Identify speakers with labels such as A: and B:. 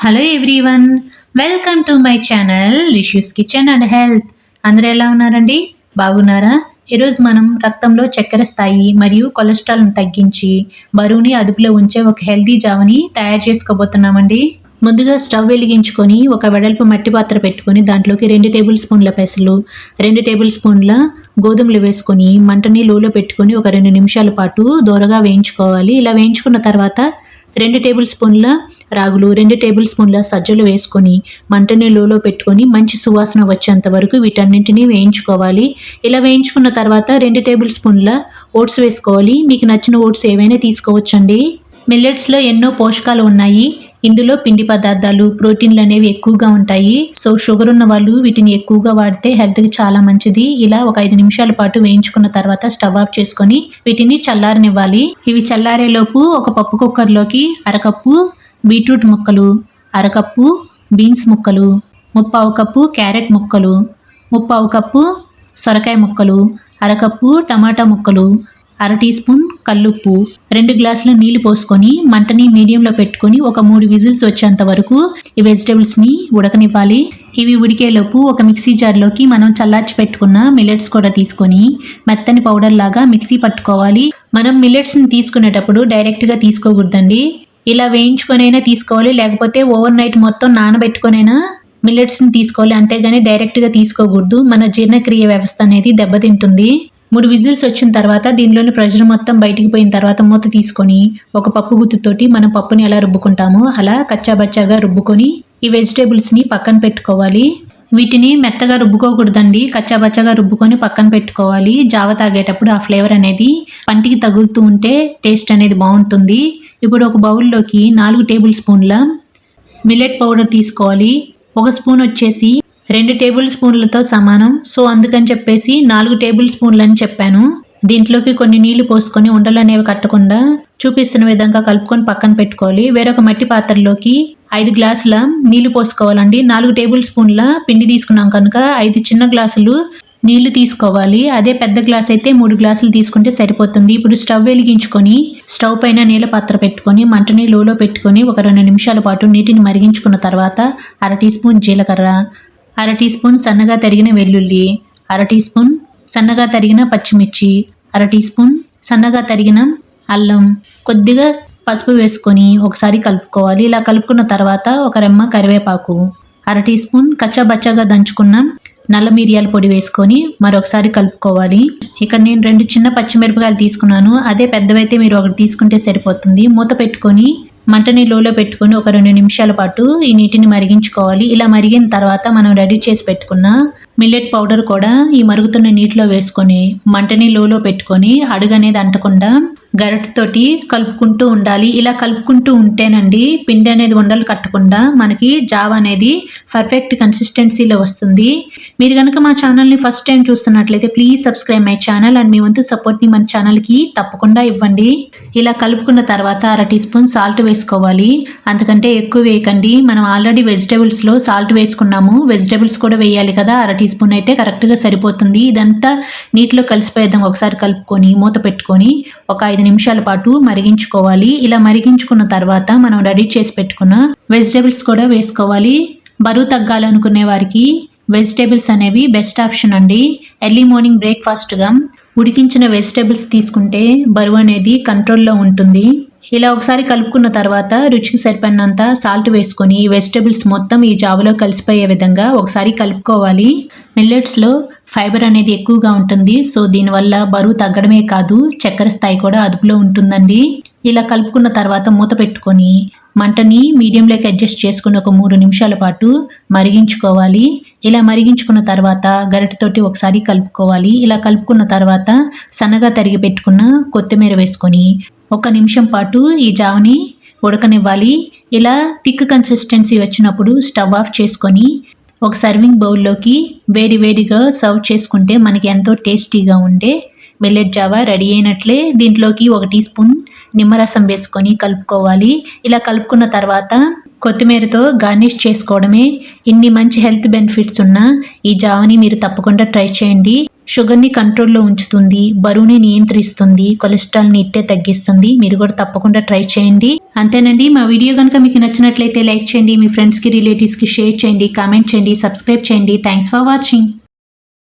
A: Hello everyone, welcome to my channel Rishu's kitchen and health. అందరూ ఎలా ఉన్నారండి? బాగున్నారా? ఈరోజు మనం రక్తంలో చక్కెర స్థాయి మరియు కొలెస్ట్రాల్ను తగ్గించి బరువుని అదుపులో ఉంచే ఒక హెల్తీ జావని తయారు చేసుకోబోతున్నామండి. ముందుగా స్టవ్ వెలిగించుకొని ఒక వెడల్పు మట్టి పాత్ర పెట్టుకొని దాంట్లోకి 2 టేబుల్ స్పూన్ల పెసలు, 2 టేబుల్ స్పూన్ల గోధుమలు వేసుకొని మంటని లోలో పెట్టుకొని ఒక 2 నిమిషాల పాటు దోరగా వేయించుకోవాలి. ఇలా వేయించుకున్న తర్వాత 2 టేబుల్ స్పూన్ల రాగులు, 2 టేబుల్ స్పూన్ల సజ్జలు వేసుకొని మంటని లోలో పెట్టుకొని మంచి సువాసన వచ్చేంత వరకు వీటన్నింటినీ వేయించుకోవాలి. ఇలా వేయించుకున్న తర్వాత 2 టేబుల్ స్పూన్ల ఓట్స్ వేసుకోవాలి. మీకు నచ్చిన ఓట్స్ ఏవైనా తీసుకోవచ్చండి. మిల్లెట్స్లో ఎన్నో పోషకాలు ఉన్నాయి. ఇందులో పిండి పదార్థాలు, ప్రోటీన్లు అనేవి ఎక్కువగా ఉంటాయి. సో షుగర్ ఉన్న వాళ్ళు వీటిని ఎక్కువగా వాడితే హెల్త్కి చాలా మంచిది. ఇలా ఒక 5 నిమిషాల పాటు వేయించుకున్న తర్వాత స్టవ్ ఆఫ్ చేసుకొని వీటిని చల్లారనివ్వాలి. ఇవి చల్లారేలోపు ఒక పప్పు కుక్కర్లోకి అరకప్పు బీట్రూట్ ముక్కలు, అరకప్పు బీన్స్ ముక్కలు, 1/4 కప్పు క్యారెట్ ముక్కలు, 1/4 కప్పు సొరకాయ ముక్కలు, అరకప్పు టమాటా ముక్కలు, 1/2 టీ స్పూన్ కల్లుప్పు, 2 గ్లాసుల నీళ్లు పోసుకొని మంటని మీడియంలో పెట్టుకొని ఒక 3 విజిల్స్ వచ్చేంత వరకు ఈ వెజిటేబుల్స్ని ఉడకనివ్వాలి. ఇవి ఉడికేలోపు ఒక మిక్సీ జార్లోకి మనం చల్లార్చి పెట్టుకున్న మిల్లెట్స్ కూడా తీసుకొని మెత్తని పౌడర్ లాగా మిక్సీ పట్టుకోవాలి. మనం మిల్లెట్స్ని తీసుకునేటప్పుడు డైరెక్ట్గా తీసుకోకూడదండి. ఇలా వేయించుకొనైనా తీసుకోవాలి, లేకపోతే ఓవర్ నైట్ మొత్తం నానబెట్టుకొనైనా మిల్లెట్స్ని తీసుకోవాలి. అంతేగాని డైరెక్ట్గా తీసుకోకూడదు. మన జీర్ణక్రియ వ్యవస్థ అనేది దెబ్బతింటుంది. 3 విజిల్స్ వచ్చిన తర్వాత దీనిలోని ప్రెషర్ మొత్తం బయటికి పోయిన తర్వాత మూత తీసుకొని ఒక పప్పు గుత్తుతోటి మనం పప్పుని ఎలా రుబ్బుకుంటామో అలా కచ్చాబచ్చాగా రుబ్బుకొని ఈ వెజిటేబుల్స్ని పక్కన పెట్టుకోవాలి. వీటిని మెత్తగా రుబ్బుకోకూడదండి, కచ్చాబచ్చాగా రుబ్బుకొని పక్కన పెట్టుకోవాలి. జావ తాగేటప్పుడు ఆ ఫ్లేవర్ అనేది పంటికి తగులుతూ ఉంటే టేస్ట్ అనేది బాగుంటుంది. ఇప్పుడు ఒక బౌల్లోకి 4 టేబుల్ స్పూన్ల మిల్లెట్ పౌడర్ తీసుకోవాలి. 1 స్పూన్ వచ్చేసి 2 టేబుల్ స్పూన్లతో సమానం. సో అందుకని చెప్పేసి 4 టేబుల్ స్పూన్లు అని చెప్పాను. దీంట్లోకి కొన్ని నీళ్లు పోసుకొని ఉండలు అనేవి కట్టకుండా చూపిస్తున్న విధంగా కలుపుకొని పక్కన పెట్టుకోవాలి. వేరొక మట్టి పాత్రలోకి 5 గ్లాసుల నీళ్లు పోసుకోవాలండి. 4 టేబుల్ స్పూన్ల పిండి తీసుకున్నాం కనుక 5 చిన్న గ్లాసులు నీళ్లు తీసుకోవాలి. అదే పెద్ద గ్లాస్ అయితే 3 గ్లాసులు తీసుకుంటే సరిపోతుంది. ఇప్పుడు స్టవ్ వెలిగించుకొని స్టవ్ పైన నీళ్ళ పాత్ర పెట్టుకొని మంటని లోలో పెట్టుకొని ఒక 2 నిమిషాల పాటు నీటిని మరిగించుకున్న తర్వాత 1/2 టీ స్పూన్ జీలకర్ర, 1/2 టీ స్పూన్ సన్నగా తరిగిన వెల్లుల్లి, 1/2 టీ స్పూన్ సన్నగా తరిగిన పచ్చిమిర్చి, 1/2 టీ స్పూన్ సన్నగా తరిగిన అల్లం, కొద్దిగా పసుపు వేసుకొని ఒకసారి కలుపుకోవాలి. ఇలా కలుపుకున్న తర్వాత ఒక రెమ్మ కరివేపాకు, 1/2 టీ స్పూన్ కచ్చాబచ్చాగా దంచుకున్న నల్ల మిరియాల పొడి వేసుకొని మరొకసారి కలుపుకోవాలి. ఇక్కడ నేను 2 చిన్న పచ్చిమిరపకాయలు తీసుకున్నాను. అదే పెద్దవైతే మీరు ఒకటి తీసుకుంటే సరిపోతుంది. మూత పెట్టుకొని మంటని లోలో పెట్టుకొని ఒక 2 నిమిషాల పాటు ఈ నీటిని మరిగించుకోవాలి. ఇలా మరిగిన తర్వాత మనం రెడీ చేసి పెట్టుకున్న మిల్లెట్ పౌడర్ కూడా ఈ మరుగుతున్న నీటిలో వేసుకొని మంటని లోలో పెట్టుకొని అడుగు అనేది అంటకుండా గరిటెతోటి కలుపుకుంటూ ఉండాలి. ఇలా కలుపుకుంటూ ఉంటేనండి పిండి అనేది ఉండలు కట్టకుండా మనకి జావ అనేది పర్ఫెక్ట్ కన్సిస్టెన్సీలో వస్తుంది. మీరు కనుక మా ఛానల్ని ఫస్ట్ టైం చూస్తున్నట్లయితే please subscribe my channel and మీ వంతు సపోర్ట్ని మన ఛానల్కి తప్పకుండా ఇవ్వండి. ఇలా కలుపుకున్న తర్వాత 1/2 టీ స్పూన్ సాల్ట్ వేసుకోవాలి. అంతకంటే ఎక్కువ వేయకండి. మనం ఆల్రెడీ వెజిటేబుల్స్లో సాల్ట్ వేసుకున్నాము, వెజిటేబుల్స్ కూడా వేయాలి కదా. 1/2 టీ స్పూన్ అయితే కరెక్ట్గా సరిపోతుంది. ఇదంతా నీటిలో కలిసిపోయేద్దాం ఒకసారి కలుపుకొని మూత పెట్టుకొని ఒక 5 నిమిషాల పాటు మరిగించుకోవాలి. ఇలా మరిగించుకున్న తర్వాత మనం రెడీ చేసి పెట్టుకున్న వెజిటేబుల్స్ కూడా వేసుకోవాలి. బరువు తగ్గాలనుకునే వారికి వెజిటేబుల్స్ అనేవి బెస్ట్ ఆప్షన్ అండి. ఎర్లీ మార్నింగ్ బ్రేక్ఫాస్ట్గా ఉడికించిన వెజిటేబుల్స్ తీసుకుంటే బరువు అనేది కంట్రోల్లో ఉంటుంది. ఇలా ఒకసారి కలుపుకున్న తర్వాత రుచికి సరిపడినంత సాల్ట్ వేసుకొని వెజిటేబుల్స్ మొత్తం ఈ జావలో కలిసిపోయే విధంగా ఒకసారి కలుపుకోవాలి. మిల్లెట్స్లో ఫైబర్ అనేది ఎక్కువగా ఉంటుంది. సో దీనివల్ల బరువు తగ్గడమే కాదు చక్కెర స్థాయి కూడా అదుపులో ఉంటుందండి. ఇలా కలుపుకున్న తర్వాత మూత పెట్టుకొని మంటని మీడియంలోకి అడ్జస్ట్ చేసుకుని ఒక 3 నిమిషాల పాటు మరిగించుకోవాలి. ఇలా మరిగించుకున్న తర్వాత గరిటెతోటి ఒకసారి కలుపుకోవాలి. ఇలా కలుపుకున్న తర్వాత సన్నగా తరిగి పెట్టుకున్న కొత్తిమీర వేసుకొని 1 నిమిషం పాటు ఈ జావని ఉడకనివ్వాలి. ఇలా థిక్ కన్సిస్టెన్సీ వచ్చినప్పుడు స్టవ్ ఆఫ్ చేసుకొని ఒక సర్వింగ్ బౌల్లోకి వేడిగా సర్వ్ చేసుకుంటే మనకి ఎంతో టేస్టీగా ఉండే మిల్లెట్ జావా రెడీ అయినట్లే. దీంట్లోకి 1 టీ స్పూన్ నిమ్మరసం వేసుకొని కలుపుకోవాలి. ఇలా కలుపుకున్న తర్వాత కొత్తిమీరతో గార్నిష్ చేసుకోవడమే. ఇన్ని మంచి హెల్త్ బెనిఫిట్స్ ఉన్న ఈ జావని మీరు తప్పకుండా ట్రై చేయండి. షుగర్ని కంట్రోల్లో ఉంచుతుంది, బరువుని నియంత్రిస్తుంది, కొలెస్ట్రాల్ని ఇట్టే తగ్గిస్తుంది. మీరు కూడా తప్పకుండా ట్రై చేయండి. అంతేనండి, మా వీడియో కనుక మీకు నచ్చినట్లయితే లైక్ చేయండి, మీ ఫ్రెండ్స్కి రిలేటివ్స్కి షేర్ చేయండి, కామెంట్ చేయండి, సబ్స్క్రైబ్ చేయండి. Thanks for watching.